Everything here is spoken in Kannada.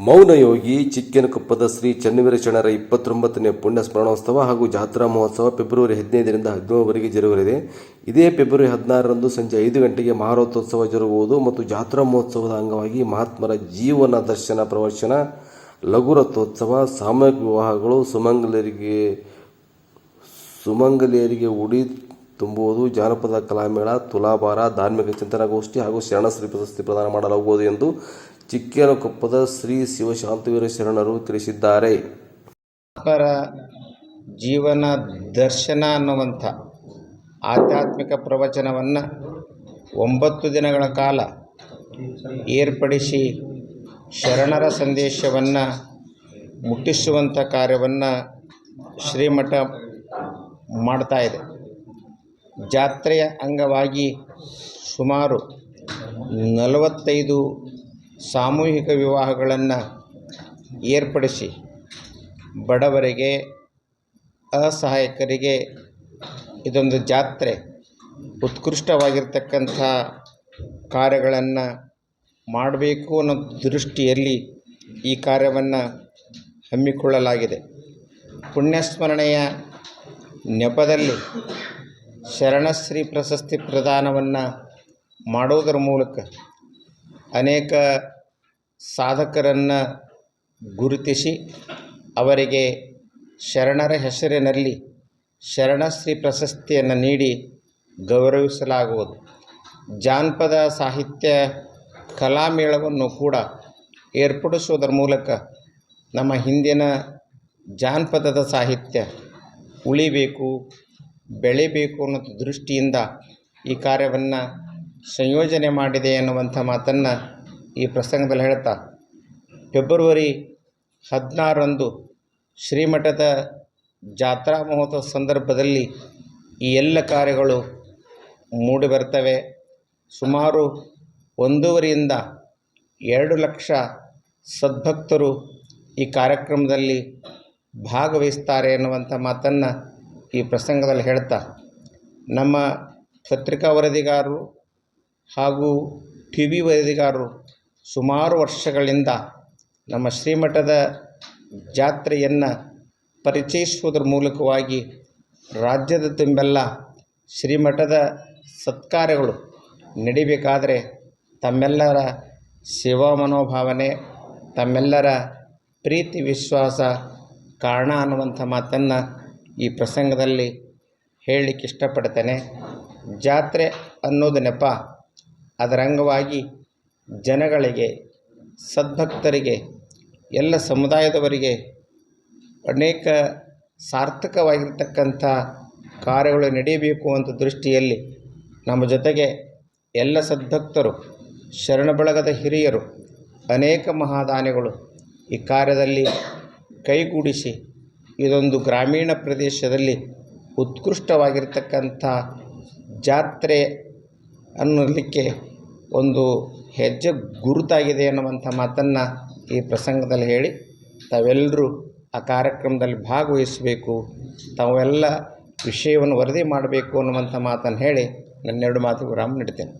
ಮೌನಯೋಗಿ ಚಿಕ್ಕನಕೊಪ್ಪದ ಶ್ರೀ ಚನ್ನವೀರ ಶರಣರ 29ನೇ ಪುಣ್ಯ ಸ್ಮರಣೋತ್ಸವ ಹಾಗೂ ಜಾತ್ರಾ ಮಹೋತ್ಸವ ಫೆಬ್ರವರಿ 15ರಿಂದ 17ರವರೆಗೆ ಜರುಗಲಿದೆ. ಇದೇ ಫೆಬ್ರವರಿ 16ರಂದು ಸಂಜೆ 5 ಗಂಟೆಗೆ ಮಹಾರಥೋತ್ಸವ ಜರುಗುವುದು ಮತ್ತು ಜಾತ್ರಾ ಮಹೋತ್ಸವದ ಅಂಗವಾಗಿ ಮಹಾತ್ಮರ ಜೀವನ ದರ್ಶನ ಪ್ರವಚನ, ಲಘುರಥೋತ್ಸವ, ಸಾಮೂಹಿಕ ವಿವಾಹಗಳು, ಸುಮಂಗಲಿಯರಿಗೆ ಉಡಿ ತುಂಬುವುದು, ಜಾನಪದ ಕಲಾಮೇಳ, ತುಲಾಭಾರ, ಧಾರ್ಮಿಕ ಚಿಂತನಗೋಷ್ಠಿ ಹಾಗೂ ಶರಣಶ್ರೀ ಪ್ರಶಸ್ತಿ ಪ್ರದಾನ ಮಾಡಲಾಗುವುದು ಎಂದು ಚಿಕ್ಕನಕೊಪ್ಪದ ಶ್ರೀ ಶಿವಶಾಂತವೀರ ಶರಣರು ತಿಳಿಸಿದ್ದಾರೆ. ಮಹಾತ್ಮರ ಜೀವನ ದರ್ಶನ ಅನ್ನುವಂಥ ಆಧ್ಯಾತ್ಮಿಕ ಪ್ರವಚನವನ್ನು 9 ದಿನಗಳ ಕಾಲ ಏರ್ಪಡಿಸಿ ಶರಣರ ಸಂದೇಶವನ್ನು ಮುಟ್ಟಿಸುವಂಥ ಕಾರ್ಯವನ್ನು ಶ್ರೀಮಠ ಮಾಡ್ತಾ ಇದೆ. ಜಾತ್ರೆಯ ಅಂಗವಾಗಿ ಸುಮಾರು 45 ಸಾಮೂಹಿಕ ವಿವಾಹಗಳನ್ನು ಏರ್ಪಡಿಸಿ ಬಡವರಿಗೆ, ಅಸಹಾಯಕರಿಗೆ ಇದೊಂದು ಜಾತ್ರೆ ಉತ್ಕೃಷ್ಟವಾಗಿರ್ತಕ್ಕಂಥ ಕಾರ್ಯಗಳನ್ನು ಮಾಡಬೇಕು ಅನ್ನೋ ದೃಷ್ಟಿಯಲ್ಲಿ ಈ ಕಾರ್ಯವನ್ನು ಹಮ್ಮಿಕೊಳ್ಳಲಾಗಿದೆ. ಪುಣ್ಯಸ್ಮರಣೆಯ ನೆಪದಲ್ಲಿ ಶರಣಶ್ರೀ ಪ್ರಶಸ್ತಿ ಪ್ರದಾನವನ್ನು ಮಾಡುವುದರ ಮೂಲಕ ಅನೇಕ ಸಾಧಕರನ್ನು ಗುರುತಿಸಿ ಅವರಿಗೆ ಶರಣರ ಹೆಸರಿನಲ್ಲಿ ಶರಣಶ್ರೀ ಪ್ರಶಸ್ತಿಯನ್ನು ನೀಡಿ ಗೌರವಿಸಲಾಗುವುದು. ಜಾನಪದ ಸಾಹಿತ್ಯ ಕಲಾಮೇಳವನ್ನು ಕೂಡ ಏರ್ಪಡಿಸುವುದರ ಮೂಲಕ ನಮ್ಮ ಹಿಂದಿನ ಜಾನಪದದ ಸಾಹಿತ್ಯ ಉಳಿಬೇಕು, ಬೆಳಿಬೇಕು ಅನ್ನೋ ದೃಷ್ಟಿಯಿಂದ ಈ ಕಾರ್ಯವನ್ನು ಸಂಯೋಜನೆ ಮಾಡಿದೆ ಎನ್ನುವಂಥ ಮಾತನ್ನು ಈ ಪ್ರಸಂಗದಲ್ಲಿ ಹೇಳ್ತಾ, ಫೆಬ್ರವರಿ 16ರಂದು ಶ್ರೀಮಠದ ಜಾತ್ರಾ ಮಹೋತ್ಸವ ಸಂದರ್ಭದಲ್ಲಿ ಈ ಎಲ್ಲ ಕಾರ್ಯಗಳು ಮೂಡಿಬರ್ತವೆ. ಸುಮಾರು 1.5ರಿಂದ 2 ಲಕ್ಷ ಸದ್ಭಕ್ತರು ಈ ಕಾರ್ಯಕ್ರಮದಲ್ಲಿ ಭಾಗವಹಿಸ್ತಾರೆ ಎನ್ನುವಂಥ ಮಾತನ್ನು ಈ ಪ್ರಸಂಗದಲ್ಲಿ ಹೇಳ್ತಾ, ನಮ್ಮ ಪತ್ರಿಕಾ ವರದಿಗಾರರು ಹಾಗೂ TV ವರದಿಗಾರರು ಸುಮಾರು ವರ್ಷಗಳಿಂದ ನಮ್ಮ ಶ್ರೀಮಠದ ಜಾತ್ರೆಯನ್ನು ಪರಿಚಯಿಸುವುದರ ಮೂಲಕವಾಗಿ ರಾಜ್ಯದ ತುಂಬೆಲ್ಲ ಶ್ರೀಮಠದ ಸತ್ಕಾರ್ಯಗಳು ನಡಿಬೇಕಾದರೆ ತಮ್ಮೆಲ್ಲರ ಸೇವಾ ಮನೋಭಾವನೆ, ತಮ್ಮೆಲ್ಲರ ಪ್ರೀತಿ ವಿಶ್ವಾಸ ಕಾರಣ ಅನ್ನುವಂಥ ಮಾತನ್ನು ಈ ಪ್ರಸಂಗದಲ್ಲಿ ಹೇಳಲಿಕ್ಕೆ ಇಷ್ಟಪಡ್ತೇನೆ. ಜಾತ್ರೆ ಅನ್ನೋದು ನೆಪ, ಅದರ ಅಂಗವಾಗಿ ಜನಗಳಿಗೆ, ಸದ್ಭಕ್ತರಿಗೆ, ಎಲ್ಲ ಸಮುದಾಯದವರಿಗೆ ಅನೇಕ ಸಾರ್ಥಕವಾಗಿರ್ತಕ್ಕಂಥ ಕಾರ್ಯಗಳು ನಡೆಯಬೇಕು ಅಂತ ದೃಷ್ಟಿಯಲ್ಲಿ ನಮ್ಮ ಜೊತೆಗೆ ಎಲ್ಲ ಸದ್ಭಕ್ತರು, ಶರಣ ಬಳಗದ ಹಿರಿಯರು, ಅನೇಕ ಮಹಾದಾನಿಗಳು ಈ ಕಾರ್ಯದಲ್ಲಿ ಕೈಗೂಡಿಸಿ ಇದೊಂದು ಗ್ರಾಮೀಣ ಪ್ರದೇಶದಲ್ಲಿ ಉತ್ಕೃಷ್ಟವಾಗಿರ್ತಕ್ಕಂಥ ಜಾತ್ರೆ ಅನ್ನಲಿಕ್ಕೆ ಒಂದು ಹೆಜ್ಜೆ ಗುರುತಾಗಿದೆ ಅನ್ನುವಂಥ ಮಾತನ್ನು ಈ ಪ್ರಸಂಗದಲ್ಲಿ ಹೇಳಿ, ತಾವೆಲ್ಲರೂ ಆ ಕಾರ್ಯಕ್ರಮದಲ್ಲಿ ಭಾಗವಹಿಸಬೇಕು, ತಾವೆಲ್ಲ ವಿಷಯವನ್ನು ವರದಿ ಮಾಡಬೇಕು ಅನ್ನುವಂಥ ಮಾತನ್ನು ಹೇಳಿ ನನ್ನೆರಡು ಮಾತು ವಿರಾಮ ನೀಡ್ತೇನೆ.